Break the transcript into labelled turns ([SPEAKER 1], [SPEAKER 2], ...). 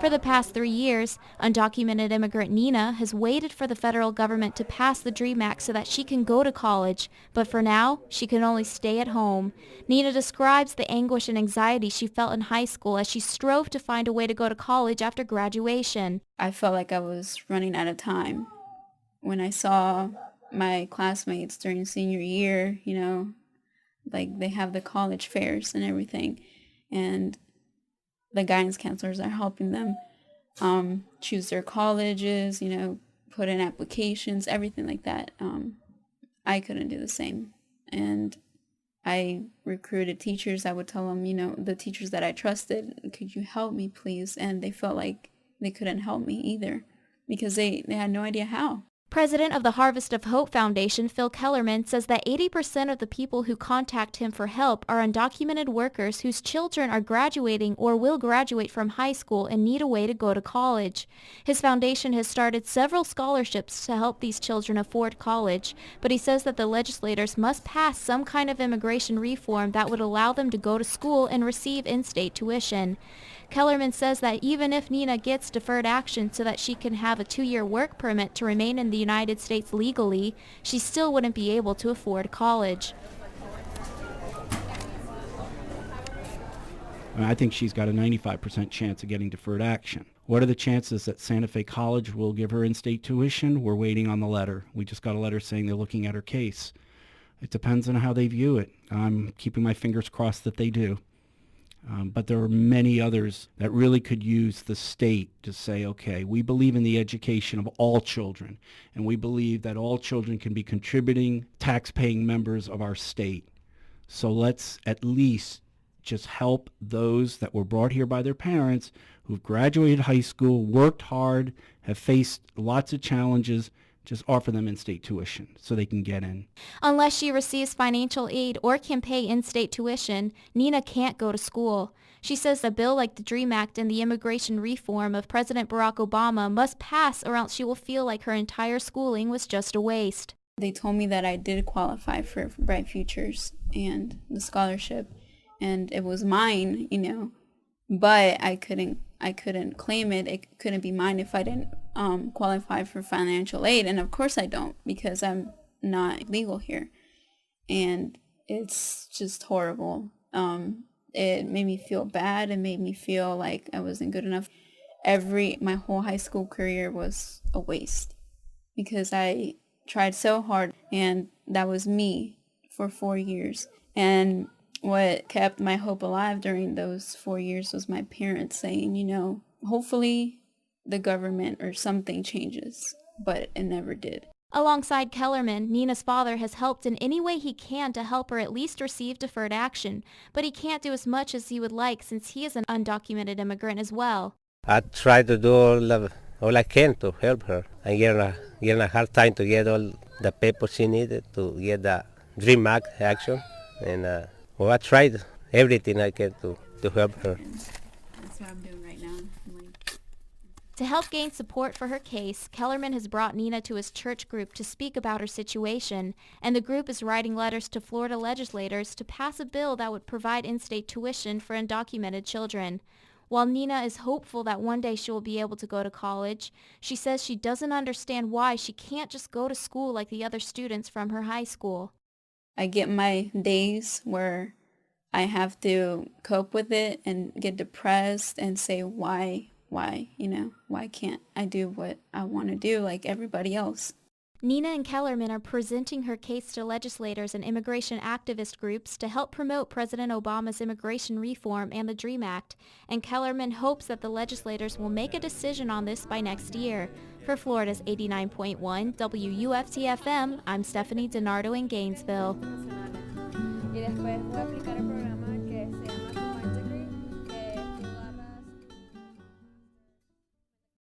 [SPEAKER 1] For the past 3 years, undocumented immigrant Nina has waited for the federal government to pass the DREAM Act so that she can go to college, but for now, she can only stay at home. Nina describes the anguish and anxiety she felt in high school as she strove to find a way to go to college after graduation.
[SPEAKER 2] I felt like I was running out of time. When I saw my classmates during senior year, like they have the college fairs and everything, and the guidance counselors are helping them choose their colleges, put in applications, everything like that. I couldn't do the same. And I recruited teachers. I would tell them, the teachers that I trusted, could you help me, please? And they felt like they couldn't help me either because they had no idea how.
[SPEAKER 1] President of the Harvest of Hope Foundation, Phil Kellerman, says that 80% of the people who contact him for help are undocumented workers whose children are graduating or will graduate from high school and need a way to go to college. His foundation has started several scholarships to help these children afford college, but he says that the legislators must pass some kind of immigration reform that would allow them to go to school and receive in-state tuition. Kellerman says that even if Nina gets deferred action so that she can have a 2-year work permit to remain in the United States legally, she still wouldn't be able to afford college.
[SPEAKER 3] I think she's got a 95% chance of getting deferred action. What are the chances that Santa Fe College will give her in-state tuition? We're waiting on the letter. We just got a letter saying they're looking at her case. It depends on how they view it. I'm keeping my fingers crossed that they do. But there are many others that really could use the state to say, okay, we believe in the education of all children, and we believe that all children can be contributing, tax-paying members of our state. So let's at least just help those that were brought here by their parents who've graduated high school, worked hard, have faced lots of challenges. Just offer them in-state tuition so they can get in.
[SPEAKER 1] Unless she receives financial aid or can pay in-state tuition, Nina can't go to school. She says a bill like the DREAM Act and the immigration reform of President Barack Obama must pass or else she will feel like her entire schooling was just a waste.
[SPEAKER 2] They told me that I did qualify for Bright Futures and the scholarship, and it was mine, but I couldn't claim it. It couldn't be mine if I didn't qualify for financial aid. And of course I don't, because I'm not legal here. And it's just horrible. It made me feel bad. It made me feel like I wasn't good enough. My whole high school career was a waste because I tried so hard, and that was me for 4 years. And what kept my hope alive during those 4 years was my parents saying, hopefully the government or something changes, but it never did.
[SPEAKER 1] Alongside Kellerman, Nina's father has helped in any way he can to help her at least receive deferred action, but he can't do as much as he would like since he is an undocumented immigrant as well.
[SPEAKER 4] I try to do all I can to help her. I'm getting a hard time to get all the papers she needed to get the DREAM Act action, and I tried everything I can to help her.
[SPEAKER 2] That's what I'm doing right now.
[SPEAKER 1] To help gain support for her case, Kellerman has brought Nina to his church group to speak about her situation, and the group is writing letters to Florida legislators to pass a bill that would provide in-state tuition for undocumented children. While Nina is hopeful that one day she will be able to go to college, she says she doesn't understand why she can't just go to school like the other students from her high school.
[SPEAKER 2] I get my days where I have to cope with it and get depressed and say, why, why can't I do what I want to do like everybody else?
[SPEAKER 1] Nina and Kellerman are presenting her case to legislators and immigration activist groups to help promote President Obama's immigration reform and the DREAM Act, and Kellerman hopes that the legislators will make a decision on this by next year. For Florida's 89.1 WUFT-FM, I'm Stephanie DiNardo in Gainesville.